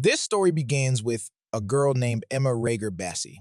This story begins with a girl named Emma Rager Bassie,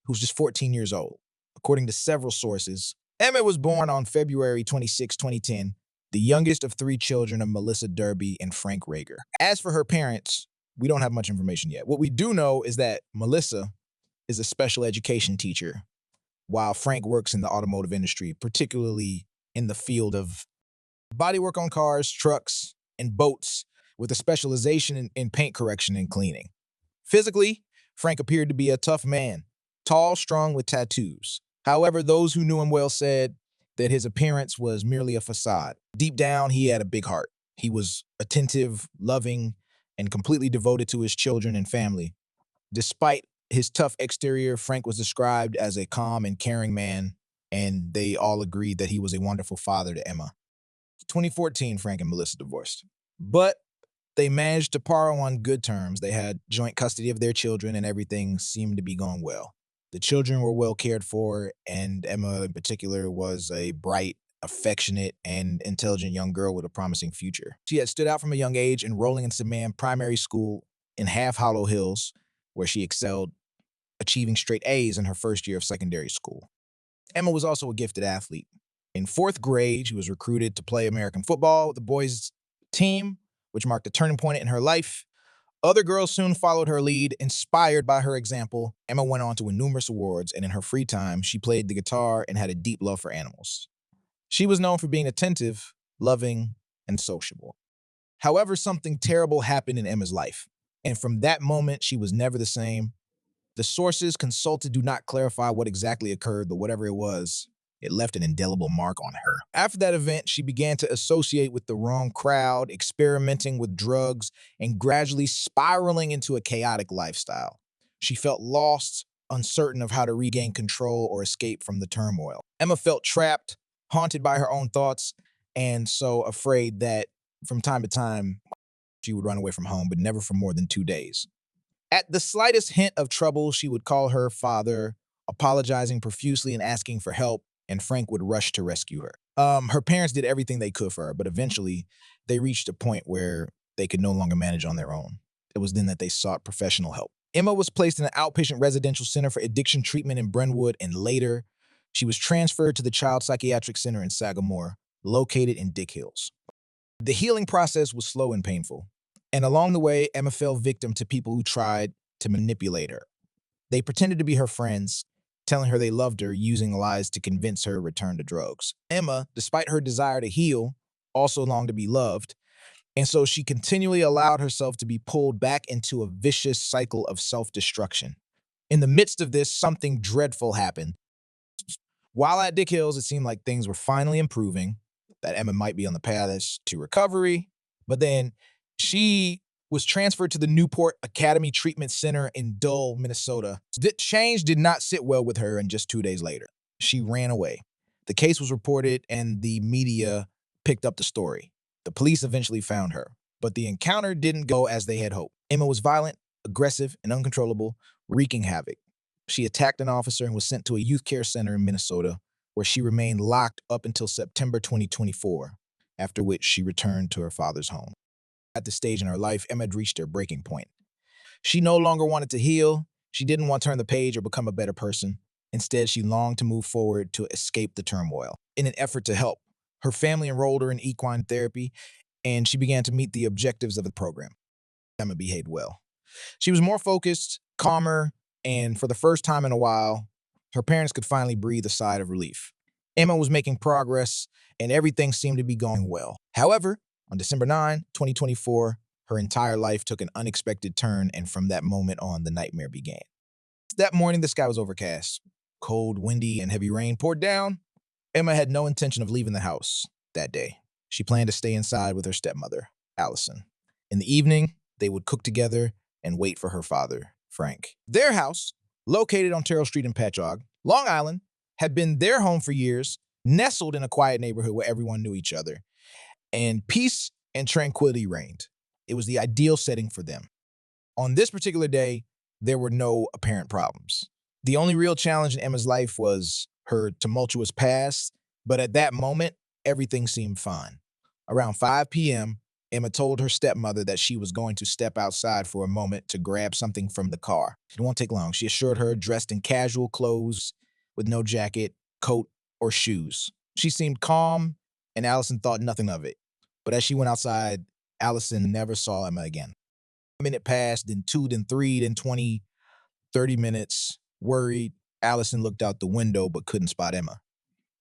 who's just 14 years old. According to several sources, Emma was born on February 26, 2010, the youngest of three children of Melissa Derby and Frank Rager. As for her parents, we don't have much information yet. What we do know is that Melissa is a special education teacher, while Frank works in the automotive industry, particularly in the field of bodywork on cars, trucks, and boats, with a specialization in paint correction and cleaning. Physically, Frank appeared to be a tough man, tall, strong, with tattoos. However, those who knew him well said that his appearance was merely a facade. Deep down, he had a big heart. He was attentive, loving, and completely devoted to his children and family. Despite his tough exterior, Frank was described as a calm and caring man, and they all agreed that he was a wonderful father to Emma. 2014, Frank and Melissa divorced. But they managed to part on good terms. They had joint custody of their children, and everything seemed to be going well. The children were well cared for, and Emma in particular was a bright, affectionate, and intelligent young girl with a promising future. She had stood out from a young age, enrolling in Saman Primary School in Half Hollow Hills, where she excelled, achieving straight A's in her first year of secondary school. Emma was also a gifted athlete. In fourth grade, she was recruited to play American football with the boys' team, which marked a turning point in her life. Other girls soon followed her lead. Inspired by her example, Emma went on to win numerous awards, and in her free time, she played the guitar and had a deep love for animals. She was known for being attentive, loving, and sociable. However, something terrible happened in Emma's life, and from that moment, she was never the same. The sources consulted do not clarify what exactly occurred, but whatever it was, it left an indelible mark on her. After that event, she began to associate with the wrong crowd, experimenting with drugs, and gradually spiraling into a chaotic lifestyle. She felt lost, uncertain of how to regain control or escape from the turmoil. Emma felt trapped, haunted by her own thoughts, and so afraid that from time to time, she would run away from home, but never for more than 2 days. At the slightest hint of trouble, she would call her father, apologizing profusely and asking for help, and Frank would rush to rescue her. Her parents did everything they could for her, but eventually they reached a point where they could no longer manage on their own. It was then that they sought professional help. Emma was placed in an outpatient residential center for addiction treatment in Brentwood, and later she was transferred to the Child Psychiatric Center in Sagamore, located in Dick Hills. The healing process was slow and painful, and along the way, Emma fell victim to people who tried to manipulate her. They pretended to be her friends, telling her they loved her, using lies to convince her to return to drugs. Emma, despite her desire to heal, also longed to be loved, and so she continually allowed herself to be pulled back into a vicious cycle of self-destruction. In the midst of this, something dreadful happened. While at Dick Hills, it seemed like things were finally improving, that Emma might be on the path to recovery, but then she was transferred to the Newport Academy Treatment Center in Dole, Minnesota. The change did not sit well with her, and just 2 days later, she ran away. The case was reported, and the media picked up the story. The police eventually found her, but the encounter didn't go as they had hoped. Emma was violent, aggressive, and uncontrollable, wreaking havoc. She attacked an officer and was sent to a youth care center in Minnesota, where she remained locked up until September 2024, after which she returned to her father's home. At this stage in her life, Emma had reached her breaking point. She no longer wanted to heal. She didn't want to turn the page or become a better person. Instead, she longed to move forward to escape the turmoil. In an effort to help, her family enrolled her in equine therapy, and she began to meet the objectives of the program. Emma behaved well. She was more focused, calmer, and for the first time in a while, her parents could finally breathe a sigh of relief. Emma was making progress, and everything seemed to be going well. However, on December 9, 2024, her entire life took an unexpected turn, and from that moment on, the nightmare began. That morning, the sky was overcast. Cold, windy, and heavy rain poured down. Emma had no intention of leaving the house that day. She planned to stay inside with her stepmother, Allison. In the evening, they would cook together and wait for her father, Frank. Their house, located on Terrell Street in Patchogue, Long Island, had been their home for years, nestled in a quiet neighborhood where everyone knew each other, and peace and tranquility reigned. It was the ideal setting for them. On this particular day, there were no apparent problems. The only real challenge in Emma's life was her tumultuous past, but at that moment, everything seemed fine. Around 5 p.m., Emma told her stepmother that she was going to step outside for a moment to grab something from the car. It won't take long. She assured her, dressed in casual clothes with no jacket, coat, or shoes. She seemed calm, and Allison thought nothing of it. But as she went outside, Allison never saw Emma again. A minute passed, then 2, then 3, then 20, 30 minutes. Worried, Allison looked out the window but couldn't spot Emma.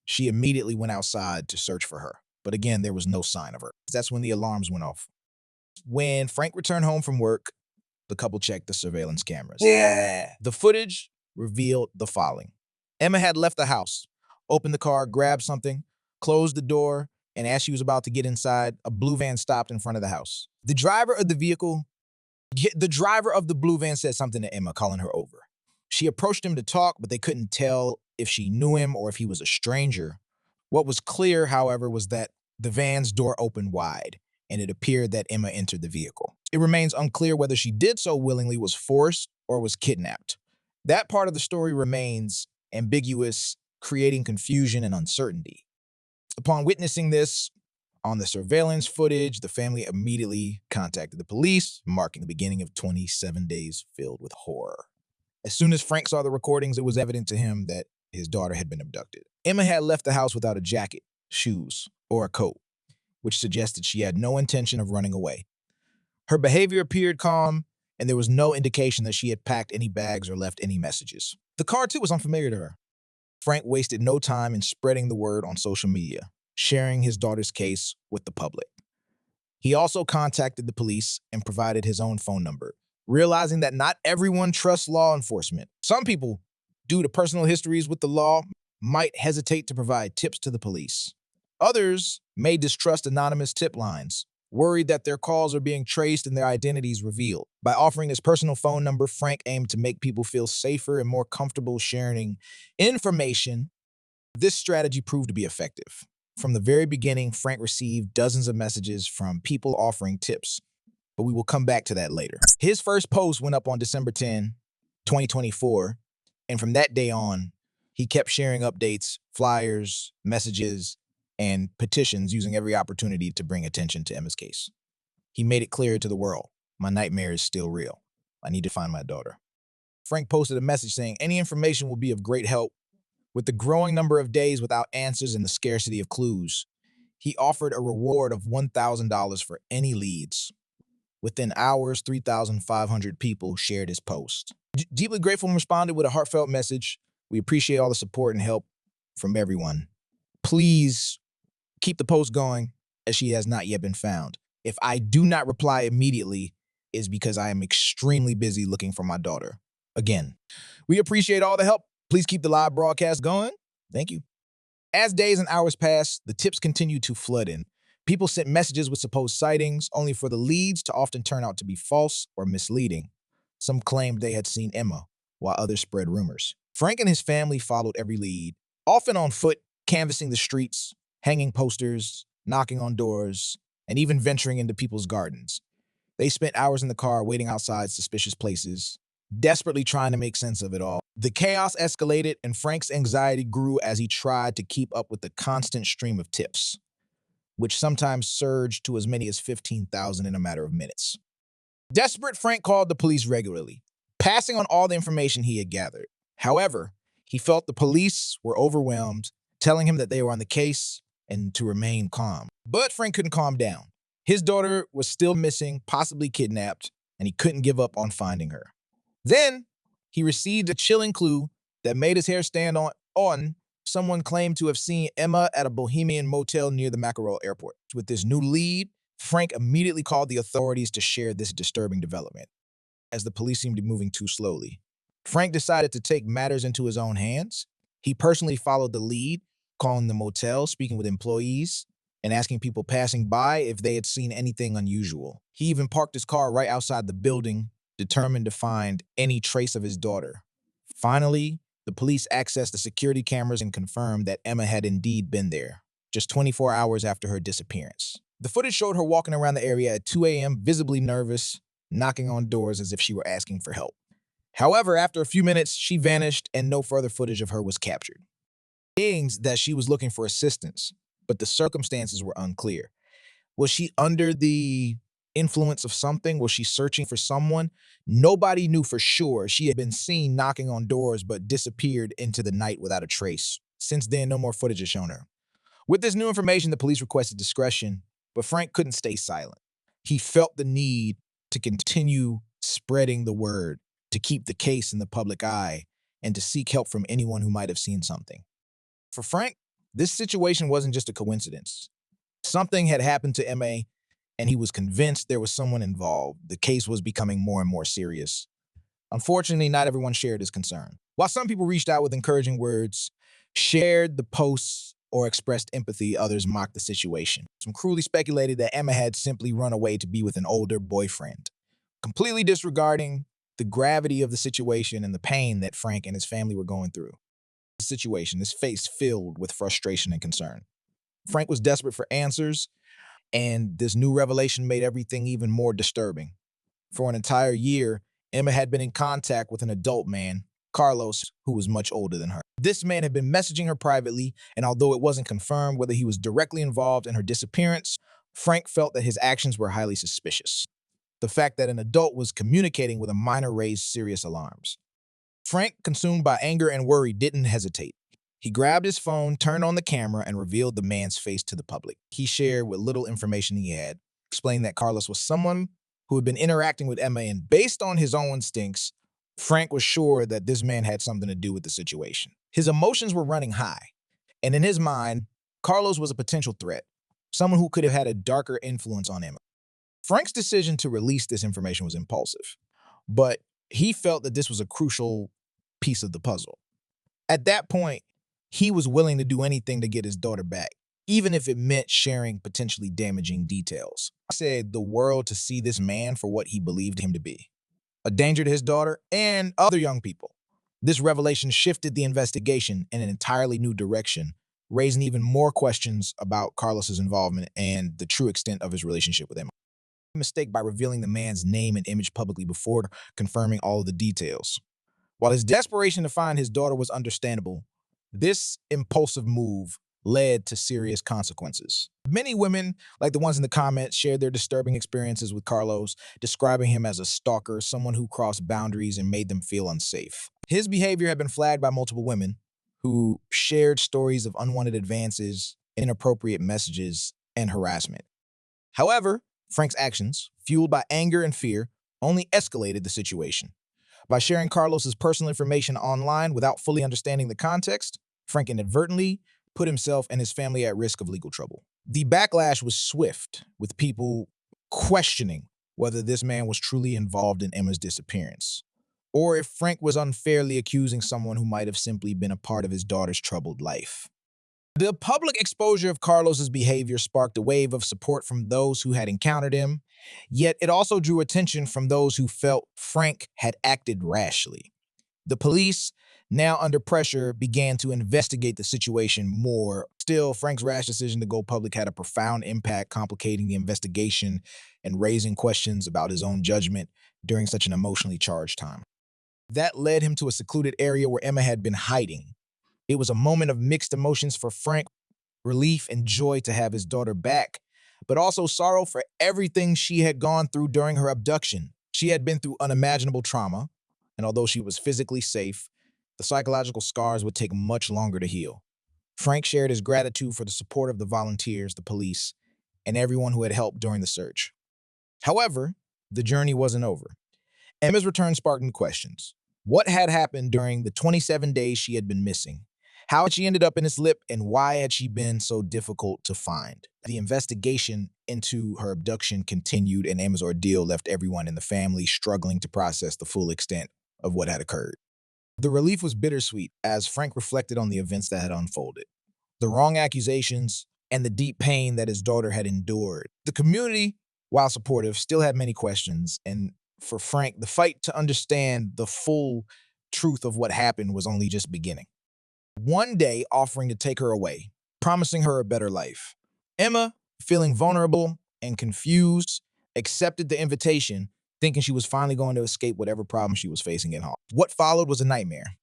She immediately went outside to search for her. But again, there was no sign of her. That's when the alarms went off. When Frank returned home from work, the couple checked the surveillance cameras. The footage revealed the following. Emma had left the house, opened the car, grabbed something, closed the door, and as she was about to get inside, a blue van stopped in front of the house. The driver of the blue van said something to Emma, calling her over. She approached him to talk, but they couldn't tell if she knew him or if he was a stranger. What was clear, however, was that the van's door opened wide, and it appeared that Emma entered the vehicle. It remains unclear whether she did so willingly, was forced, or was kidnapped. That part of the story remains ambiguous, creating confusion and uncertainty. Upon witnessing this on the surveillance footage, the family immediately contacted the police, marking the beginning of 27 days filled with horror. As soon as Frank saw the recordings, it was evident to him that his daughter had been abducted. Emma had left the house without a jacket, shoes, or a coat, which suggested she had no intention of running away. Her behavior appeared calm, and there was no indication that she had packed any bags or left any messages. The car, too, was unfamiliar to her. Frank wasted no time in spreading the word on social media, sharing his daughter's case with the public. He also contacted the police and provided his own phone number, realizing that not everyone trusts law enforcement. Some people, due to personal histories with the law, might hesitate to provide tips to the police. Others may distrust anonymous tip lines, worried that their calls are being traced and their identities revealed. By offering his personal phone number, Frank aimed to make people feel safer and more comfortable sharing information. This strategy proved to be effective. From the very beginning, Frank received dozens of messages from people offering tips, but we will come back to that later. His first post went up on December 10, 2024, and from that day on, he kept sharing updates, flyers, messages, and petitions using every opportunity to bring attention to Emma's case. He made it clear to the world, my nightmare is still real. I need to find my daughter. Frank posted a message saying any information will be of great help. With the growing number of days without answers and the scarcity of clues, he offered a reward of $1,000 for any leads. Within hours, 3,500 people shared his post. Deeply grateful and responded with a heartfelt message. We appreciate all the support and help from everyone. Please keep the post going as she has not yet been found. If I do not reply immediately, is because I am extremely busy looking for my daughter. Again, we appreciate all the help. Please keep the live broadcast going. Thank you. As days and hours passed, the tips continued to flood in. People sent messages with supposed sightings, only for the leads to often turn out to be false or misleading. Some claimed they had seen Emma, while others spread rumors. Frank and his family followed every lead, often on foot, canvassing the streets, hanging posters, knocking on doors, and even venturing into people's gardens. They spent hours in the car waiting outside suspicious places, desperately trying to make sense of it all. The chaos escalated, and Frank's anxiety grew as he tried to keep up with the constant stream of tips, which sometimes surged to as many as 15,000 in a matter of minutes. Desperate, Frank called the police regularly, passing on all the information he had gathered. However, he felt the police were overwhelmed, telling him that they were on the case and to remain calm. But Frank couldn't calm down. His daughter was still missing, possibly kidnapped, and he couldn't give up on finding her. Then, he received a chilling clue that made his hair stand on. Someone claimed to have seen Emma at a Bohemian motel near the Mackerel airport. With this new lead, Frank immediately called the authorities to share this disturbing development. As the police seemed to be moving too slowly, Frank decided to take matters into his own hands. He personally followed the lead, calling the motel, speaking with employees, and asking people passing by if they had seen anything unusual. He even parked his car right outside the building, determined to find any trace of his daughter. Finally, the police accessed the security cameras and confirmed that Emma had indeed been there, just 24 hours after her disappearance. The footage showed her walking around the area at 2 a.m., visibly nervous, knocking on doors as if she were asking for help. However, after a few minutes, she vanished and no further footage of her was captured. Saying that she was looking for assistance, but the circumstances were unclear. Was she under the influence of something? Was she searching for someone? Nobody knew for sure. She had been seen knocking on doors but disappeared into the night without a trace. Since then, no more footage has shown her. With this new information, the police requested discretion, but Frank couldn't stay silent. He felt the need to continue spreading the word, to keep the case in the public eye, and to seek help from anyone who might have seen something. For Frank, this situation wasn't just a coincidence. Something had happened to MA, and he was convinced there was someone involved. The case was becoming more and more serious. Unfortunately, not everyone shared his concern. While some people reached out with encouraging words, shared the posts, or expressed empathy, others mocked the situation. Some cruelly speculated that Emma had simply run away to be with an older boyfriend, completely disregarding the gravity of the situation and the pain that Frank and his family were going through. The situation, his face filled with frustration and concern. Frank was desperate for answers, and this new revelation made everything even more disturbing. For an entire year, Emma had been in contact with an adult man, Carlos, who was much older than her. This man had been messaging her privately, and although it wasn't confirmed whether he was directly involved in her disappearance, Frank felt that his actions were highly suspicious. The fact that an adult was communicating with a minor raised serious alarms. Frank, consumed by anger and worry, didn't hesitate. He grabbed his phone, turned on the camera, and revealed the man's face to the public. He shared what little information he had, explained that Carlos was someone who had been interacting with Emma, and based on his own instincts, Frank was sure that this man had something to do with the situation. His emotions were running high, and in his mind, Carlos was a potential threat, someone who could have had a darker influence on Emma. Frank's decision to release this information was impulsive, but he felt that this was a crucial piece of the puzzle. At that point, he was willing to do anything to get his daughter back, even if it meant sharing potentially damaging details. He said the world to see this man for what he believed him to be, a danger to his daughter and other young people. This revelation shifted the investigation in an entirely new direction, raising even more questions about Carlos's involvement and the true extent of his relationship with Emma. Mistake by revealing the man's name and image publicly before confirming all of the details. While his desperation to find his daughter was understandable, this impulsive move led to serious consequences. Many women, like the ones in the comments, shared their disturbing experiences with Carlos, describing him as a stalker, someone who crossed boundaries and made them feel unsafe. His behavior had been flagged by multiple women who shared stories of unwanted advances, inappropriate messages, and harassment. However, Frank's actions, fueled by anger and fear, only escalated the situation. By sharing Carlos's personal information online without fully understanding the context, Frank inadvertently put himself and his family at risk of legal trouble. The backlash was swift, with people questioning whether this man was truly involved in Emma's disappearance, or if Frank was unfairly accusing someone who might have simply been a part of his daughter's troubled life. The public exposure of Carlos's behavior sparked a wave of support from those who had encountered him, yet it also drew attention from those who felt Frank had acted rashly. The police, now under pressure, began to investigate the situation more. Still, Frank's rash decision to go public had a profound impact, complicating the investigation and raising questions about his own judgment during such an emotionally charged time. That led him to a secluded area where Emma had been hiding. It was a moment of mixed emotions for Frank, relief and joy to have his daughter back, but also sorrow for everything she had gone through during her abduction. She had been through unimaginable trauma, and although she was physically safe, the psychological scars would take much longer to heal. Frank shared his gratitude for the support of the volunteers, the police, and everyone who had helped during the search. However, the journey wasn't over. Emma's return sparked new questions. What had happened during the 27 days she had been missing? How had she ended up in his lip, and why had she been so difficult to find? The investigation into her abduction continued, and Emma's ordeal left everyone in the family struggling to process the full extent of what had occurred. The relief was bittersweet as Frank reflected on the events that had unfolded, the wrong accusations, and the deep pain that his daughter had endured. The community, while supportive, still had many questions, and for Frank, the fight to understand the full truth of what happened was only just beginning. One day, offering to take her away, promising her a better life. Emma, feeling vulnerable and confused, accepted the invitation, thinking she was finally going to escape whatever problem she was facing at home. What followed was a nightmare.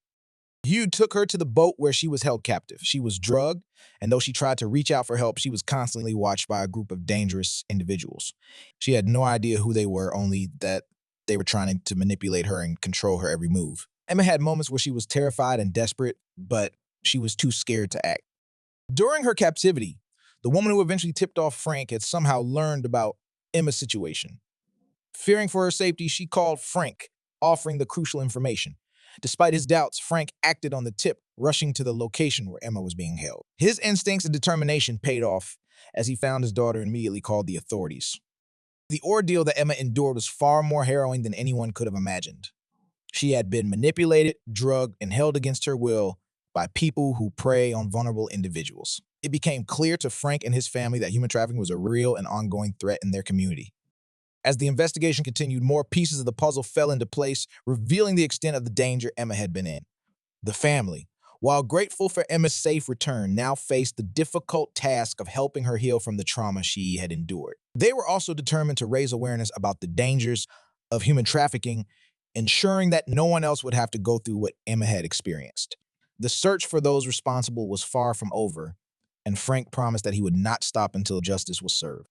Hugh took her to the boat where she was held captive. She was drugged, and though she tried to reach out for help, she was constantly watched by a group of dangerous individuals. She had no idea who they were, only that they were trying to manipulate her and control her every move. Emma had moments where she was terrified and desperate, but she was too scared to act. During her captivity, the woman who eventually tipped off Frank had somehow learned about Emma's situation. Fearing for her safety, she called Frank, offering the crucial information. Despite his doubts, Frank acted on the tip, rushing to the location where Emma was being held. His instincts and determination paid off as he found his daughter and immediately called the authorities. The ordeal that Emma endured was far more harrowing than anyone could have imagined. She had been manipulated, drugged, and held against her will by people who prey on vulnerable individuals. It became clear to Frank and his family that human trafficking was a real and ongoing threat in their community. As the investigation continued, more pieces of the puzzle fell into place, revealing the extent of the danger Emma had been in. The family, while grateful for Emma's safe return, now faced the difficult task of helping her heal from the trauma she had endured. They were also determined to raise awareness about the dangers of human trafficking, ensuring that no one else would have to go through what Emma had experienced. The search for those responsible was far from over, and Frank promised that he would not stop until justice was served.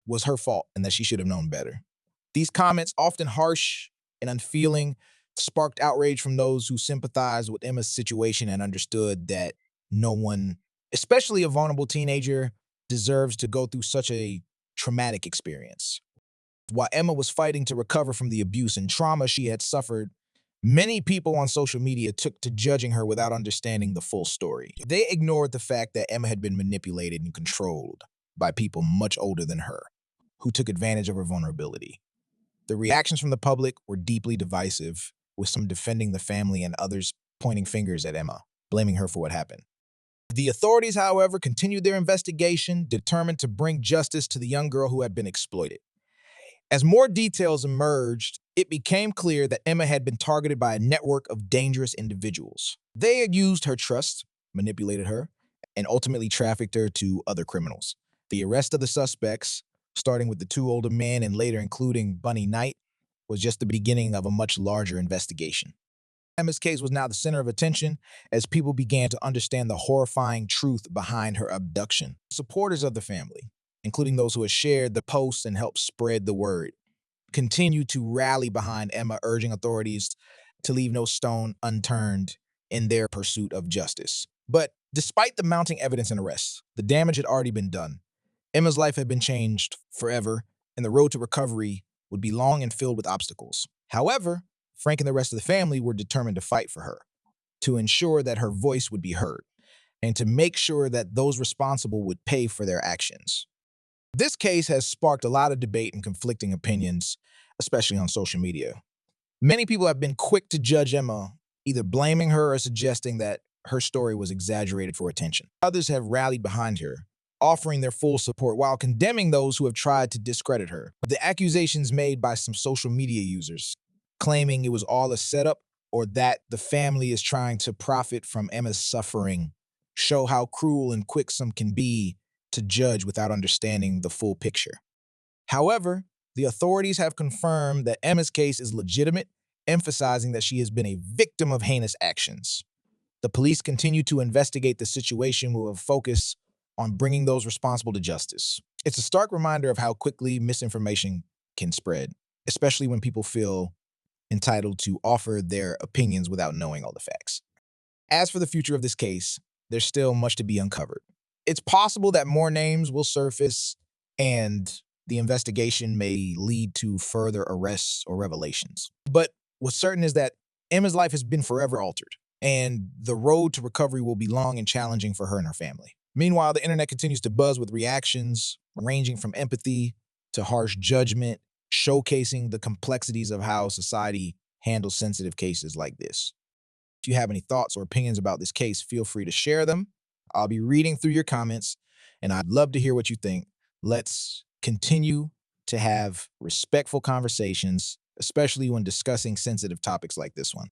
Was her fault and that she should have known better. These comments, often harsh and unfeeling, sparked outrage from those who sympathized with Emma's situation and understood that no one, especially a vulnerable teenager, deserves to go through such a traumatic experience. While Emma was fighting to recover from the abuse and trauma she had suffered, many people on social media took to judging her without understanding the full story. They ignored the fact that Emma had been manipulated and controlled by people much older than her, who took advantage of her vulnerability. The reactions from the public were deeply divisive, with some defending the family and others pointing fingers at Emma, blaming her for what happened. The authorities, however, continued their investigation, determined to bring justice to the young girl who had been exploited. As more details emerged, it became clear that Emma had been targeted by a network of dangerous individuals. They had used her trust, manipulated her, and ultimately trafficked her to other criminals. The arrest of the suspects, starting with the two older men and later including Bunny Knight, was just the beginning of a much larger investigation. Emma's case was now the center of attention as people began to understand the horrifying truth behind her abduction. Supporters of the family, including those who had shared the posts and helped spread the word, continued to rally behind Emma, urging authorities to leave no stone unturned in their pursuit of justice. But despite the mounting evidence and arrests, the damage had already been done. Emma's life had been changed forever, and the road to recovery would be long and filled with obstacles. However, Frank and the rest of the family were determined to fight for her, to ensure that her voice would be heard, and to make sure that those responsible would pay for their actions. This case has sparked a lot of debate and conflicting opinions, especially on social media. Many people have been quick to judge Emma, either blaming her or suggesting that her story was exaggerated for attention. Others have rallied behind her, offering their full support while condemning those who have tried to discredit her. The accusations made by some social media users, claiming it was all a setup or that the family is trying to profit from Emma's suffering, show how cruel and quick some can be to judge without understanding the full picture. However, the authorities have confirmed that Emma's case is legitimate, emphasizing that she has been a victim of heinous actions. The police continue to investigate the situation with a focus on bringing those responsible to justice. It's a stark reminder of how quickly misinformation can spread, especially when people feel entitled to offer their opinions without knowing all the facts. As for the future of this case, there's still much to be uncovered. It's possible that more names will surface and the investigation may lead to further arrests or revelations. But what's certain is that Emma's life has been forever altered, and the road to recovery will be long and challenging for her and her family. Meanwhile, the internet continues to buzz with reactions ranging from empathy to harsh judgment, showcasing the complexities of how society handles sensitive cases like this. If you have any thoughts or opinions about this case, feel free to share them. I'll be reading through your comments, and I'd love to hear what you think. Let's continue to have respectful conversations, especially when discussing sensitive topics like this one.